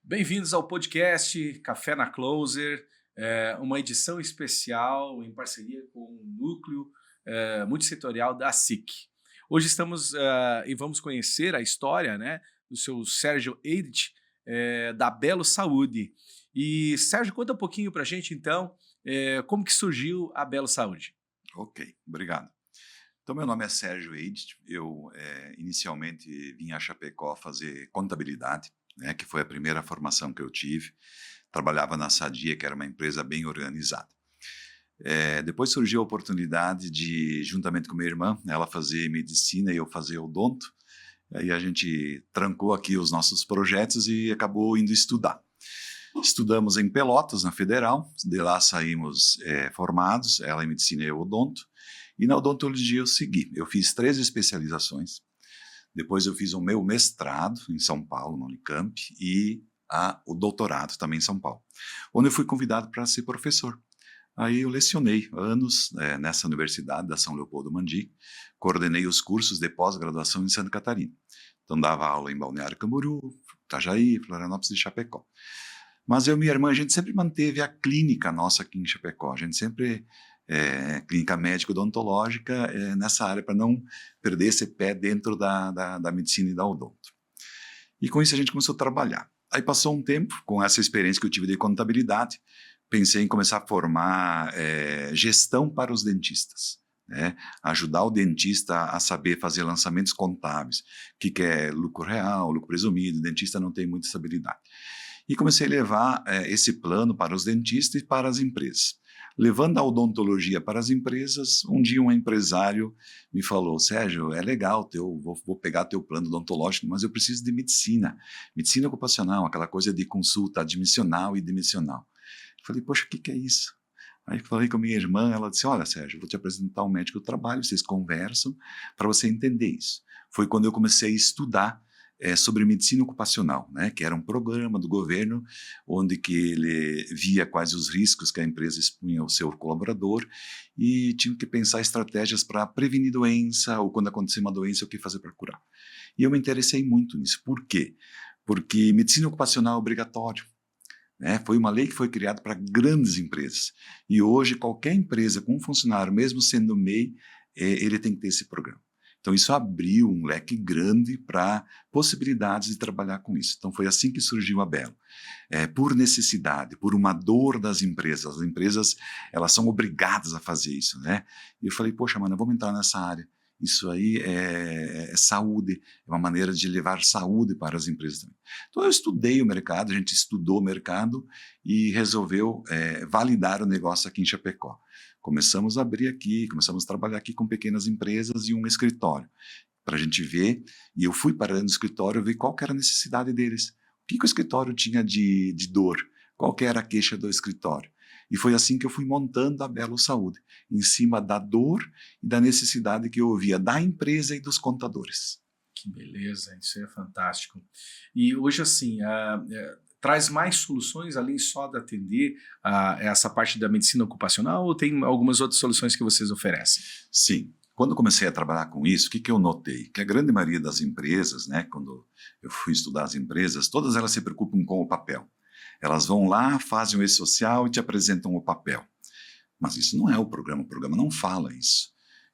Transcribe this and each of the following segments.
Bem-vindos ao podcast Café na Closer, uma edição especial em parceria com o núcleo multissetorial da SIC. Hoje estamos e vamos conhecer a história, né, do seu Sérgio Eidit, da Belo Saúde. E Sérgio, conta um pouquinho para a gente então, como que surgiu a Belo Saúde. Ok, obrigado. Então, meu nome é Sérgio Eidit, eu inicialmente vim a Chapecó fazer contabilidade, né, que foi a primeira formação que eu tive. Trabalhava na Sadia, que era uma empresa bem organizada. Depois surgiu a oportunidade de, juntamente com minha irmã, ela fazer medicina e eu fazer odonto. Aí a gente trancou aqui os nossos projetos e acabou indo estudar. Estudamos em Pelotas, na Federal, de lá saímos formados, ela em medicina e eu odonto. E na odontologia eu segui. Eu fiz 3 especializações. Depois eu fiz o meu mestrado em São Paulo, na Unicamp, e o doutorado também em São Paulo, onde eu fui convidado para ser professor. Aí eu lecionei anos nessa universidade da São Leopoldo Mandic, coordenei os cursos de pós-graduação em Santa Catarina. Então dava aula em Balneário Camboriú, Itajaí, Florianópolis e Chapecó. Mas eu e minha irmã, a gente sempre manteve a clínica nossa aqui em Chapecó. A gente sempre, clínica médico-odontológica, nessa área, para não perder esse pé dentro da medicina e da odonto. E com isso a gente começou a trabalhar. Aí passou um tempo, com essa experiência que eu tive de contabilidade, pensei em começar a formar gestão para os dentistas. Né? Ajudar o dentista a saber fazer lançamentos contábeis. O que é lucro real, lucro presumido, o dentista não tem muita estabilidade. E comecei a levar esse plano para os dentistas e para as empresas. Levando a odontologia para as empresas, um dia um empresário me falou: Sérgio, é legal, vou pegar teu plano odontológico, mas eu preciso de medicina. Medicina ocupacional, aquela coisa de consulta admissional e demissional. Falei: poxa, o que é isso? Aí falei com a minha irmã, ela disse: olha, Sérgio, eu vou te apresentar um médico do trabalho, vocês conversam para você entender isso. Foi quando eu comecei a estudar sobre medicina ocupacional, né, que era um programa do governo onde que ele via quais os riscos que a empresa expunha ao seu colaborador e tinha que pensar estratégias para prevenir doença ou quando acontecer uma doença, o que fazer para curar. E eu me interessei muito nisso. Por quê? Porque medicina ocupacional é obrigatório. Né? Foi uma lei que foi criada para grandes empresas. E hoje qualquer empresa com um funcionário, mesmo sendo MEI, ele tem que ter esse programa. Então, isso abriu um leque grande para possibilidades de trabalhar com isso. Então, foi assim que surgiu a Belo. Por necessidade, por uma dor das empresas. As empresas, elas são obrigadas a fazer isso, né? E eu falei: poxa, mano, vamos entrar nessa área. Isso aí é saúde, é uma maneira de levar saúde para as empresas também. Então, eu estudei o mercado, a gente estudou o mercado e resolveu validar o negócio aqui em Chapecó. Começamos a abrir aqui, começamos a trabalhar aqui com pequenas empresas e um escritório, para a gente ver, e eu fui parando no escritório, ver qual que era a necessidade deles, o que o escritório tinha de dor, qual que era a queixa do escritório. E foi assim que eu fui montando a Belo Saúde, em cima da dor e da necessidade que eu ouvia da empresa e dos contadores. Que beleza, isso é fantástico. E hoje, assim, traz mais soluções além só de atender essa parte da medicina ocupacional ou tem algumas outras soluções que vocês oferecem? Sim. Quando comecei a trabalhar com isso, o que eu notei? Que a grande maioria das empresas, né, quando eu fui estudar as empresas, todas elas se preocupam com o papel. Elas vão lá, fazem o e-social e te apresentam o papel. Mas isso não é o programa não fala isso.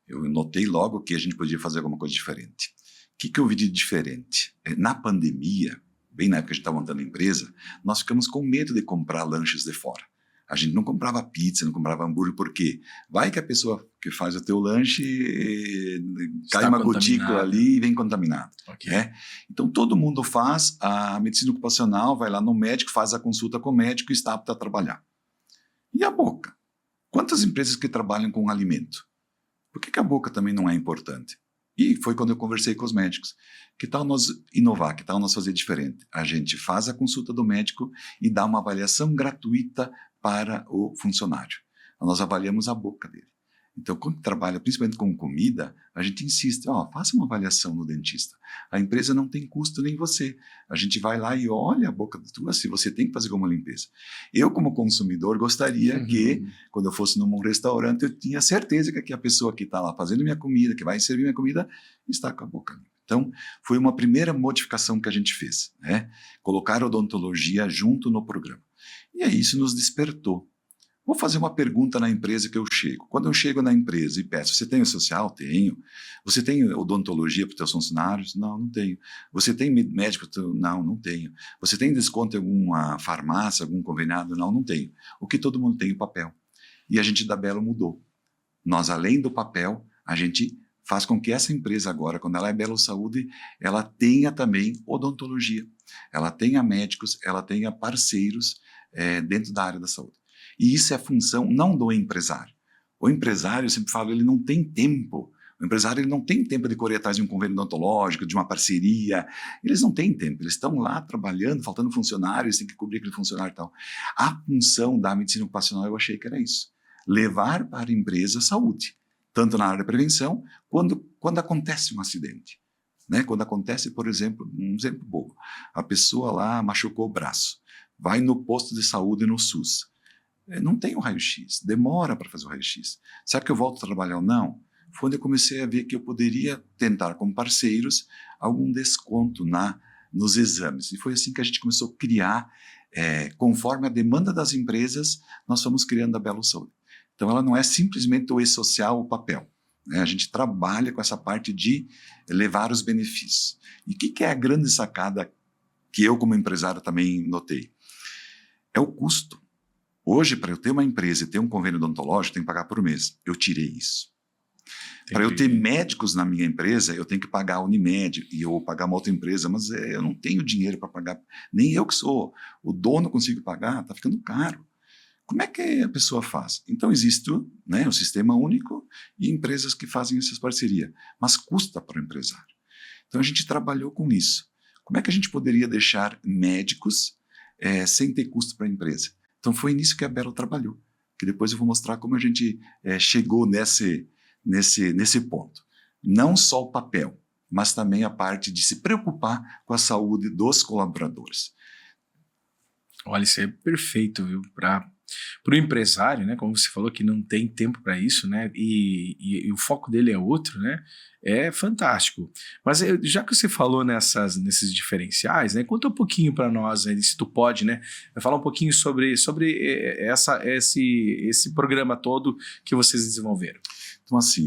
Eu notei logo que a gente podia fazer alguma coisa diferente. O que eu vi de diferente? Na pandemia, bem na época que a gente estava montando a empresa, nós ficamos com medo de comprar lanches de fora. A gente não comprava pizza, não comprava hambúrguer, por quê? Vai que a pessoa que faz o teu lanche cai uma gotícula ali e vem contaminado. Okay. Né? Então, todo mundo faz a medicina ocupacional, vai lá no médico, faz a consulta com o médico e está apto a trabalhar. E a boca? Quantas empresas que trabalham com alimento? Por que a boca também não é importante? E foi quando eu conversei com os médicos. Que tal nós inovar? Que tal nós fazer diferente? A gente faz a consulta do médico e dá uma avaliação gratuita para o funcionário. Nós avaliamos a boca dele. Então, quando trabalha principalmente com comida, a gente insiste: faça uma avaliação no dentista. A empresa não tem custo nem você. A gente vai lá e olha a boca tua, se você tem que fazer alguma limpeza. Eu, como consumidor, gostaria que, quando eu fosse num restaurante, eu tinha certeza que a pessoa que está lá fazendo minha comida, que vai servir minha comida, está com a boca limpa. Então, foi uma primeira modificação que a gente fez, né? Colocar a odontologia junto no programa. E aí isso nos despertou. Vou fazer uma pergunta na empresa que eu chego. Quando eu chego na empresa e peço, você tem o social? Tenho. Você tem odontologia para os teus funcionários? Não, não tenho. Você tem médico? Não, não tenho. Você tem desconto em alguma farmácia, algum conveniado? Não, não tenho. O que todo mundo tem é o papel. E a gente da Belo mudou. Nós, além do papel, a gente faz com que essa empresa agora, quando ela é Belo Saúde, ela tenha também odontologia. Ela tenha médicos, ela tenha parceiros dentro da área da saúde. E isso é função não do empresário. O empresário, eu sempre falo, ele não tem tempo. O empresário ele não tem tempo de correr atrás de um convênio odontológico, de uma parceria. Eles não têm tempo. Eles estão lá trabalhando, faltando funcionários, tem que cobrir aquele funcionário e tal. A função da medicina ocupacional, eu achei que era isso. Levar para a empresa saúde, tanto na área da prevenção, quando acontece um acidente. Né? Quando acontece, por exemplo, um exemplo bobo, a pessoa lá machucou o braço, vai no posto de saúde no SUS. Não tem o raio-x, demora para fazer o raio-x. Será que eu volto a trabalhar ou não? Foi onde eu comecei a ver que eu poderia tentar, como parceiros, algum desconto nos exames. E foi assim que a gente começou a criar, conforme a demanda das empresas, nós fomos criando a Belo Saúde. Então, ela não é simplesmente o e-social, o papel. Né? A gente trabalha com essa parte de levar os benefícios. E o que é a grande sacada que eu, como empresário, também notei? É o custo. Hoje, para eu ter uma empresa e ter um convênio odontológico, eu tenho que pagar por mês. Eu tirei isso. Para eu ter médicos na minha empresa, eu tenho que pagar a Unimed e eu vou pagar uma outra empresa, mas eu não tenho dinheiro para pagar. Nem eu que sou o dono consigo pagar, está ficando caro. Como é que a pessoa faz? Então, existe o sistema único e empresas que fazem essas parcerias, mas custa para o empresário. Então, a gente trabalhou com isso. Como é que a gente poderia deixar médicos sem ter custo para a empresa? Então, foi nisso que a Belo trabalhou, que depois eu vou mostrar como a gente chegou nesse ponto. Não só o papel, mas também a parte de se preocupar com a saúde dos colaboradores. Olha, isso é perfeito, viu? Para o empresário, né? Como você falou, que não tem tempo para isso, né? E o foco dele é outro, né? É fantástico. Mas já que você falou nesses diferenciais, né? Conta um pouquinho para nós, aí, se tu pode, né? Falar um pouquinho sobre esse programa todo que vocês desenvolveram. Então, assim,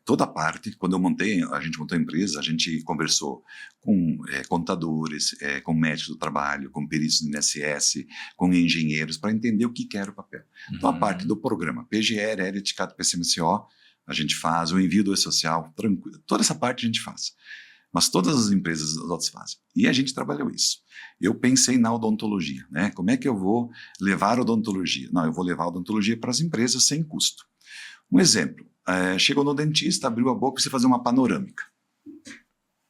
toda a parte, quando a gente montou a empresa, a gente conversou com contadores, com médicos do trabalho, com peritos do INSS, com engenheiros, para entender o que era o papel. Então, a parte do programa, PGR, etiqueta PCMCO, a gente faz, o envio do e-social, tranquilo, toda essa parte a gente faz. Mas todas as empresas outras fazem. E a gente trabalhou isso. Eu pensei na odontologia, né? Como é que eu vou levar a odontologia? Não, eu vou levar a odontologia para as empresas sem custo. Um exemplo, chegou no dentista, abriu a boca, precisa fazer uma panorâmica.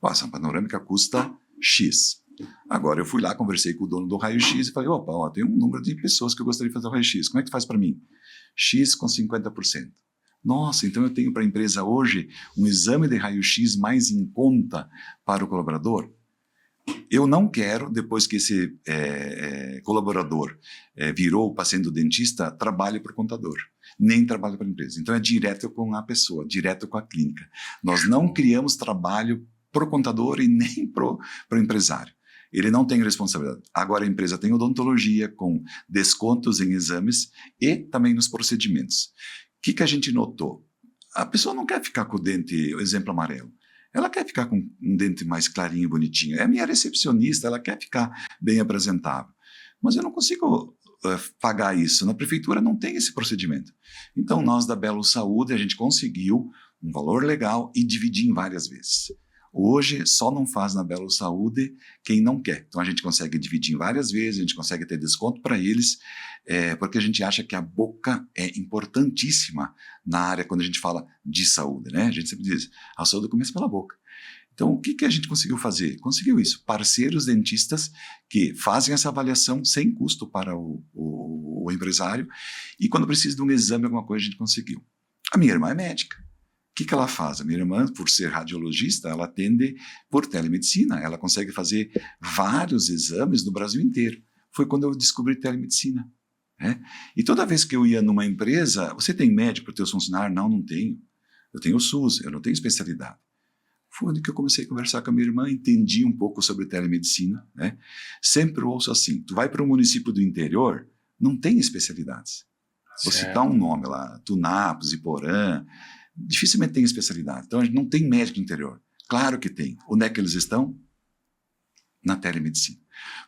Essa panorâmica custa X. Agora eu fui lá, conversei com o dono do raio-x e falei, opa, tem um número de pessoas que eu gostaria de fazer o raio-x, como é que faz para mim? X com 50%. Nossa, então eu tenho para a empresa hoje um exame de raio-x mais em conta para o colaborador? Eu não quero, depois que esse colaborador virou paciente do dentista, trabalhe para o contador, nem trabalhe para a empresa. Então é direto com a pessoa, direto com a clínica. Nós não criamos trabalho para o contador e nem para o empresário. Ele não tem responsabilidade. Agora a empresa tem odontologia com descontos em exames e também nos procedimentos. O que a gente notou? A pessoa não quer ficar com o dente, o exemplo amarelo. Ela quer ficar com um dente mais clarinho, bonitinho. É a minha recepcionista, ela quer ficar bem apresentável. Mas eu não consigo pagar isso. Na prefeitura não tem esse procedimento. Então, nós da Belo Saúde, a gente conseguiu um valor legal e dividir em várias vezes. Hoje, só não faz na Belo Saúde quem não quer. Então, a gente consegue dividir em várias vezes, a gente consegue ter desconto para eles, porque a gente acha que a boca é importantíssima na área quando a gente fala de saúde, né? A gente sempre diz, a saúde começa pela boca. Então, o que a gente conseguiu fazer? Conseguiu isso. Parceiros dentistas que fazem essa avaliação sem custo para o empresário e quando precisa de um exame, alguma coisa, a gente conseguiu. A minha irmã é médica. O que ela faz? A minha irmã, por ser radiologista, ela atende por telemedicina. Ela consegue fazer vários exames no Brasil inteiro. Foi quando eu descobri telemedicina. E toda vez que eu ia numa empresa, você tem médico para os teus funcionários? Não, não tenho. Eu tenho o SUS, eu não tenho especialidade. Foi onde que eu comecei a conversar com a minha irmã, entendi um pouco sobre telemedicina, né? Sempre ouço assim, tu vai para um município do interior, não tem especialidades. Vou citar um nome lá, Tunápolis, Iporã, dificilmente tem especialidade. Então, a gente não tem médico no interior. Claro que tem. Onde é que eles estão? Na telemedicina.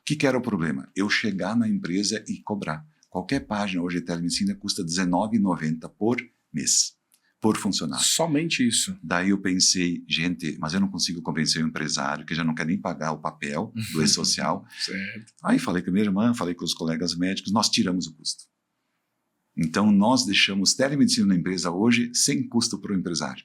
O que era o problema? Eu chegar na empresa e cobrar. Qualquer página hoje de telemedicina custa R$19,90 por mês, por funcionário. Somente isso. Daí eu pensei, gente, mas eu não consigo convencer o empresário que já não quer nem pagar o papel do e-social. Certo. Aí falei com a minha irmã, falei com os colegas médicos, nós tiramos o custo. Então nós deixamos telemedicina na empresa hoje sem custo para o empresário.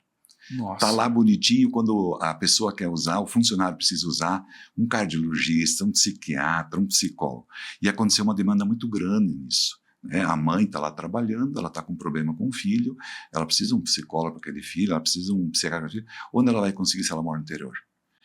Nossa. Está lá bonitinho quando a pessoa quer usar, o funcionário precisa usar, um cardiologista, um psiquiatra, um psicólogo. E aconteceu uma demanda muito grande nisso. Né? A mãe está lá trabalhando, ela está com problema com o filho, ela precisa de um psicólogo para aquele filho, ela precisa de um psiquiatra. Onde ela vai conseguir se ela mora no interior?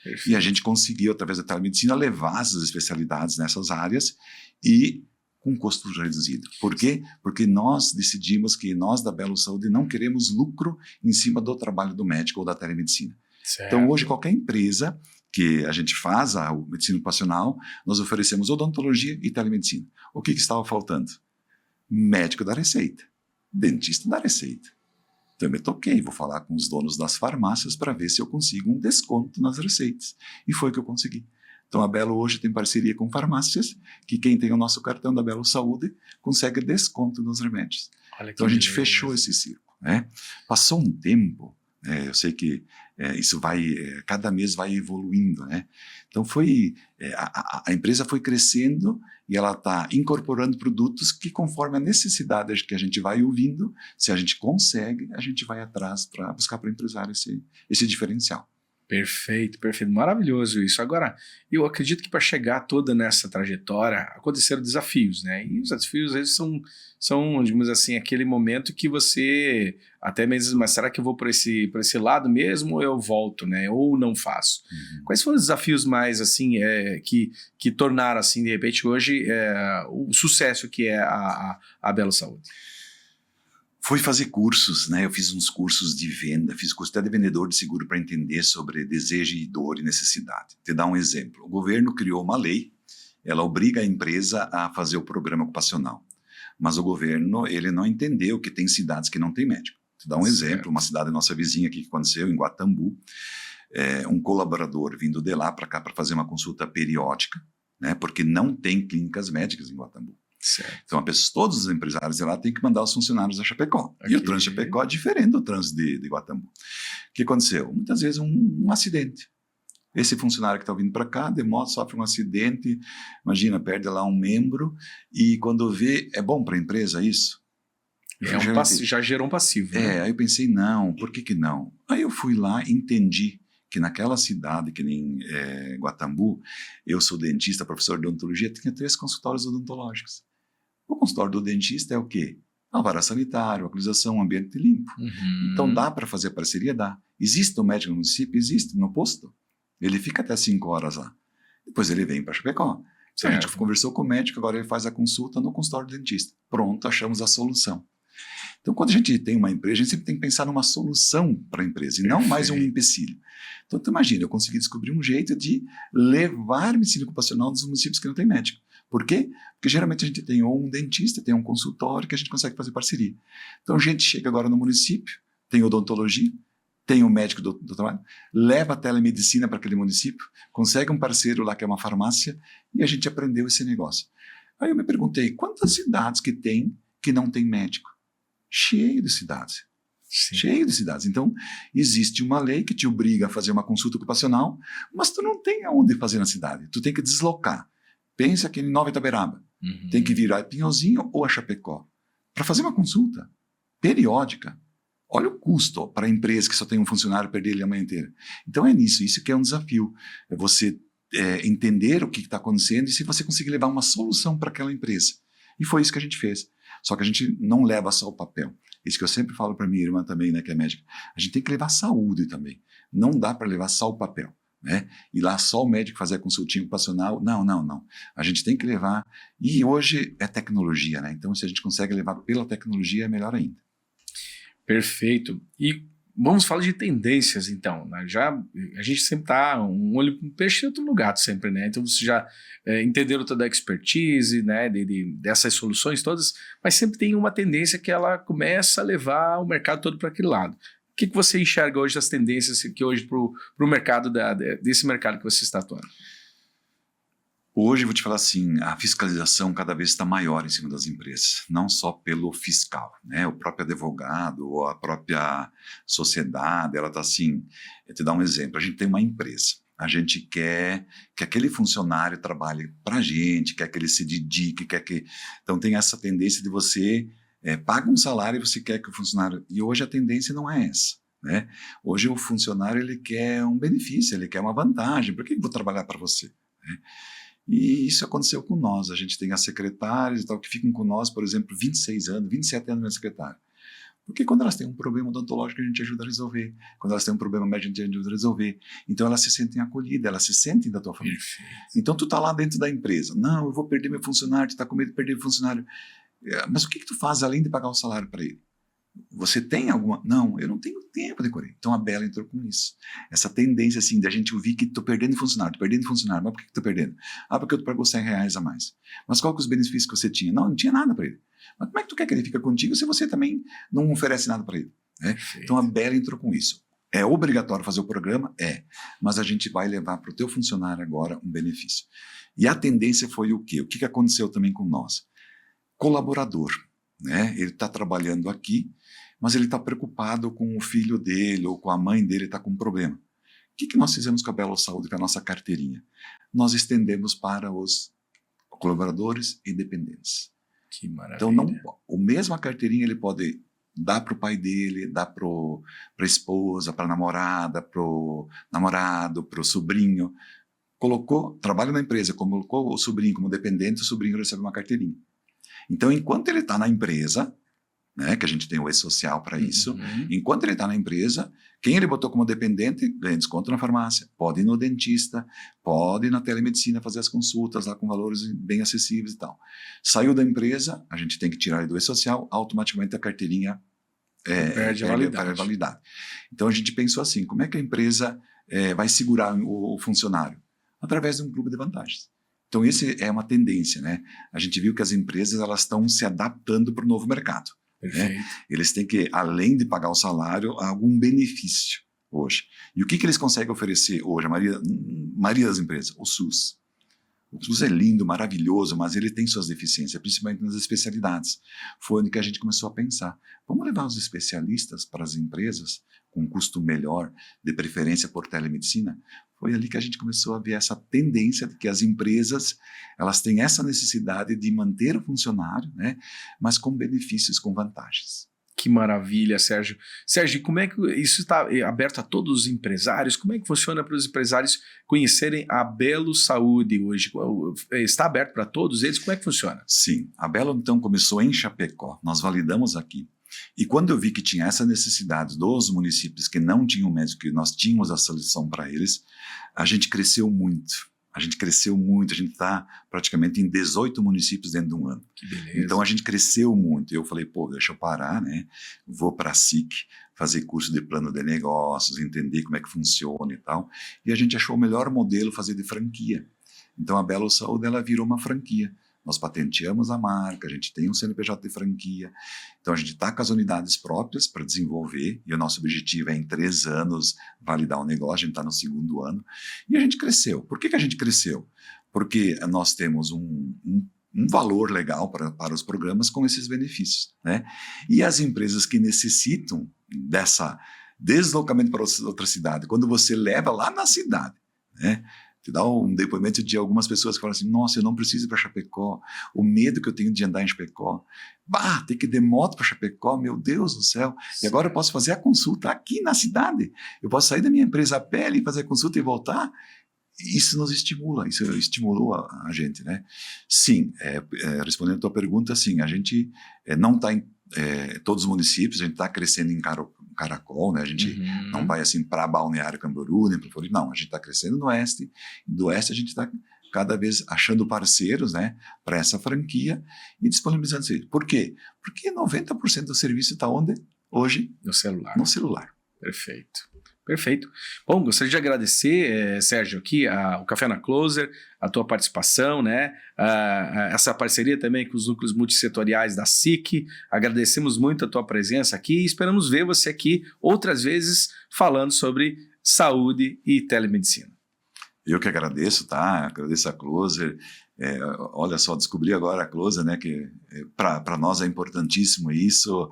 Perfeito. E a gente conseguiu, através da telemedicina, levar essas especialidades nessas áreas e com custo reduzido. Por quê? Porque nós decidimos que nós da Belo Saúde não queremos lucro em cima do trabalho do médico ou da telemedicina. Certo. Então hoje qualquer empresa que a gente faz a medicina ocupacional, nós oferecemos odontologia e telemedicina. O que estava faltando? Médico da receita, dentista da receita. Então eu me toquei, vou falar com os donos das farmácias para ver se eu consigo um desconto nas receitas. E foi o que eu consegui. Então a Belo hoje tem parceria com farmácias, que quem tem o nosso cartão da Belo Saúde consegue desconto nos remédios. Então a gente fechou esse círculo. Né? Passou um tempo, eu sei que isso vai, cada mês vai evoluindo. Né? Então a empresa foi crescendo e ela está incorporando produtos que conforme a necessidade que a gente vai ouvindo, se a gente consegue, a gente vai atrás para buscar para o empresário esse diferencial. Perfeito, perfeito. Maravilhoso isso. Agora, eu acredito que para chegar toda nessa trajetória, aconteceram desafios, né? E os desafios, às vezes, são, digamos assim, aquele momento que você até mesmo, mas será que eu vou por esse lado mesmo ou eu volto, né? Ou não faço? Uhum. Quais foram os desafios mais, assim, que tornaram, assim, de repente, hoje, o sucesso que é a Belo Saúde? Fui fazer cursos, né? Eu fiz uns cursos de venda, fiz curso até de vendedor de seguro para entender sobre desejo e dor e necessidade. Te dar um exemplo. O governo criou uma lei, ela obriga a empresa a fazer o programa ocupacional. Mas o governo, ele não entendeu que tem cidades que não tem médico. Te dar um exemplo, uma cidade nossa vizinha aqui que aconteceu, em Guatambu, um colaborador vindo de lá para cá para fazer uma consulta periódica, né? Porque não tem clínicas médicas em Guatambu. Certo. Então, todos os empresários de lá têm que mandar os funcionários a Chapecó. Okay. E o trânsito de Chapecó é diferente do trânsito de Guatambu. O que aconteceu? Muitas vezes um acidente. Esse funcionário que está vindo para cá, de moto, sofre um acidente, imagina, perde lá um membro, e quando vê, é bom para a empresa isso? Já gerou um passivo. Né? Aí eu pensei, não, por que não? Aí eu fui lá e entendi que naquela cidade, que nem Guatambu, eu sou dentista, professor de odontologia, tinha 3 consultórios odontológicos. O consultório do dentista é o quê? Alvará sanitário, localização, ambiente limpo. Uhum. Então dá para fazer parceria? Dá. Existe um médico no município? Existe, no posto. Ele fica até 5 horas lá. Depois ele vem para Chapecó. A gente conversou com o médico, agora ele faz a consulta no consultório do dentista. Pronto, achamos a solução. Então, quando a gente tem uma empresa, a gente sempre tem que pensar numa solução para a empresa e não mais um empecilho. Então, tu imagina, eu consegui descobrir um jeito de levar medicina ocupacional nos municípios que não tem médico. Por quê? Porque geralmente a gente tem ou um dentista, tem um consultório que a gente consegue fazer parceria. Então a gente chega agora no município, tem odontologia, tem o médico do trabalho, leva a telemedicina para aquele município, consegue um parceiro lá que é uma farmácia e a gente aprendeu esse negócio. Aí eu me perguntei, quantas cidades que não tem médico? Cheio de cidades. Sim. Cheio de cidades. Então, existe uma lei que te obriga a fazer uma consulta ocupacional, mas tu não tem aonde fazer na cidade. Tu tem que deslocar. Pensa aqui em Nova Itaberaba. Uhum. Tem que vir a Pinhalzinho ou a Chapecó para fazer uma consulta periódica. Olha o custo para a empresa que só tem um funcionário perder ele a manhã inteira. Então é nisso, isso que é um desafio. É você entender o que está acontecendo e se você conseguir levar uma solução para aquela empresa. E foi isso que a gente fez. Só que a gente não leva só o papel. Isso que eu sempre falo para minha irmã também, né, que é médica. A gente tem que levar saúde também. Não dá para levar só o papel. Né? E lá só o médico fazer a consultinha ocupacional, não. A gente tem que levar, e hoje é tecnologia, né? Então se a gente consegue levar pela tecnologia é melhor ainda. Perfeito. E vamos falar de tendências, então. Né? A gente sempre tá um olho no peixe e outro no gato sempre, né? Então vocês já entenderam toda a expertise, né, dessas soluções todas, mas sempre tem uma tendência que ela começa a levar o mercado todo para aquele lado. O que você enxerga hoje das tendências que hoje para o mercado, desse mercado que você está atuando? Hoje, eu vou te falar assim, a fiscalização cada vez está maior em cima das empresas, não só pelo fiscal, né? O próprio advogado ou a própria sociedade, ela está assim, eu te dar um exemplo, a gente tem uma empresa, a gente quer que aquele funcionário trabalhe para a gente, quer que ele se dedique, Então tem essa tendência de você paga um salário e você quer que o funcionário... E hoje a tendência não é essa. Né? Hoje o funcionário ele quer um benefício, ele quer uma vantagem, por que eu vou trabalhar para você? Né? E isso aconteceu com nós, a gente tem as secretárias e tal, que ficam com nós, por exemplo, 26 anos, 27 anos na secretária. Porque quando elas têm um problema odontológico, a gente ajuda a resolver. Quando elas têm um problema médico, a gente ajuda a resolver. Então elas se sentem acolhidas, elas se sentem da tua família. Então tu tá lá dentro da empresa, não, eu vou perder meu funcionário, tu tá com medo de perder o funcionário. Mas o que tu faz além de pagar o salário para ele? Você tem alguma... Não, eu não tenho tempo de correr. Então a Bela entrou com isso. Essa tendência assim, de a gente ouvir que estou perdendo funcionário. Mas por que estou perdendo? Ah, porque eu pagou R$100 a mais. Mas qual que é os benefícios que você tinha? Não tinha nada para ele. Mas como é que tu quer que ele fique contigo se você também não oferece nada para ele? Né? Então a Bela entrou com isso. É obrigatório fazer o programa? É. Mas a gente vai levar para o teu funcionário agora um benefício. E a tendência foi o quê? O que aconteceu também com nós? Colaborador. Né? Ele está trabalhando aqui, mas ele está preocupado com o filho dele ou com a mãe dele, está com um problema. O que nós fizemos com a Belo Saúde, com a nossa carteirinha? Nós estendemos para os colaboradores e dependentes. Que maravilha. Então, o mesmo carteirinha ele pode dar para o pai dele, dar para a esposa, para a namorada, para o namorado, para o sobrinho. Trabalha na empresa, colocou o sobrinho como dependente, o sobrinho recebe uma carteirinha. Então, enquanto ele está na empresa, né, que a gente tem o E-Social para isso, enquanto ele está na empresa, quem ele botou como dependente ganha desconto na farmácia, pode ir no dentista, pode ir na telemedicina fazer as consultas lá com valores bem acessíveis e tal. Saiu da empresa, a gente tem que tirar ele do E-Social, automaticamente a carteirinha perde a validade. Então a gente pensou assim, como é que a empresa vai segurar o funcionário? Através de um clube de vantagens. Então, essa é uma tendência, né? A gente viu que as empresas elas estão se adaptando para o novo mercado. Né? Eles têm que, além de pagar o salário, algum benefício hoje. E o que eles conseguem oferecer hoje? A maioria das empresas, o SUS. O SUS é lindo, maravilhoso, mas ele tem suas deficiências, principalmente nas especialidades. Foi onde que a gente começou a pensar. Vamos levar os especialistas para as empresas com um custo melhor, de preferência por telemedicina? Foi ali que a gente começou a ver essa tendência de que as empresas elas têm essa necessidade de manter o funcionário, né, mas com benefícios, com vantagens. Que maravilha, Sérgio. Sérgio, como é que isso está aberto a todos os empresários? Como é que funciona para os empresários conhecerem a Belo Saúde hoje? Está aberto para todos eles? Como é que funciona? Sim, a Belo então começou em Chapecó, nós validamos aqui. E quando eu vi que tinha essa necessidade dos municípios que não tinham médico, que nós tínhamos a solução para eles, a gente cresceu muito. A gente está praticamente em 18 municípios dentro de um ano. Que beleza. Então a gente cresceu muito. Eu falei, deixa eu parar, né? Vou para a SIC, fazer curso de plano de negócios, entender como é que funciona e tal. E a gente achou o melhor modelo fazer de franquia. Então a Belo Saúde ela virou uma franquia. Nós patenteamos a marca, a gente tem um CNPJ de franquia, então a gente está com as unidades próprias para desenvolver, e o nosso objetivo é em 3 anos validar o negócio, a gente está no 2º ano, e a gente cresceu. Por que a gente cresceu? Porque nós temos um valor legal para os programas com esses benefícios, né? E as empresas que necessitam dessa deslocamento para outra cidade, quando você leva lá na cidade, né? Te dá um depoimento de algumas pessoas que falam assim, nossa, eu não preciso ir para Chapecó, o medo que eu tenho de andar em Chapecó, tem que ir de moto para Chapecó, meu Deus do céu, e agora eu posso fazer a consulta aqui na cidade, eu posso sair da minha empresa a pé e fazer a consulta e voltar. Isso nos estimula, isso estimulou a gente, né? Sim, respondendo a tua pergunta, sim, a gente não está em todos os municípios, a gente está crescendo em Caracol, né? A gente não vai assim para Balneário Camboriú, nem para Floripa, não, a gente está crescendo no oeste, e do oeste a gente está cada vez achando parceiros, né, para essa franquia e disponibilizando serviço. Por quê? Porque 90% do serviço está onde? Hoje? No celular. No celular. Perfeito. Perfeito. Bom, gostaria de agradecer, Sérgio, aqui o Café na Closer, a tua participação, né? Essa parceria também com os núcleos multissetoriais da SIC. Agradecemos muito a tua presença aqui e esperamos ver você aqui outras vezes falando sobre saúde e telemedicina. Eu que agradeço, tá? Agradeço a Closer. Olha só, descobri agora a Closer, né? Que para nós é importantíssimo isso.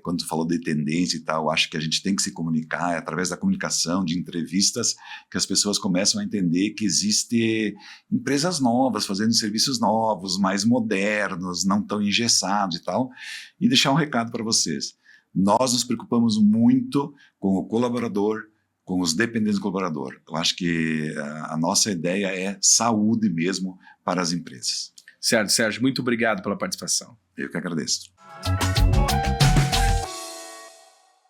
Quando tu falou de tendência e tal, acho que a gente tem que se comunicar através da comunicação, de entrevistas, que as pessoas começam a entender que existe empresas novas fazendo serviços novos, mais modernos, não tão engessados e tal. E deixar um recado para vocês. Nós nos preocupamos muito com o colaborador, com os dependentes do colaborador. Eu acho que a nossa ideia é saúde mesmo para as empresas. Certo, Sérgio, muito obrigado pela participação. Eu que agradeço.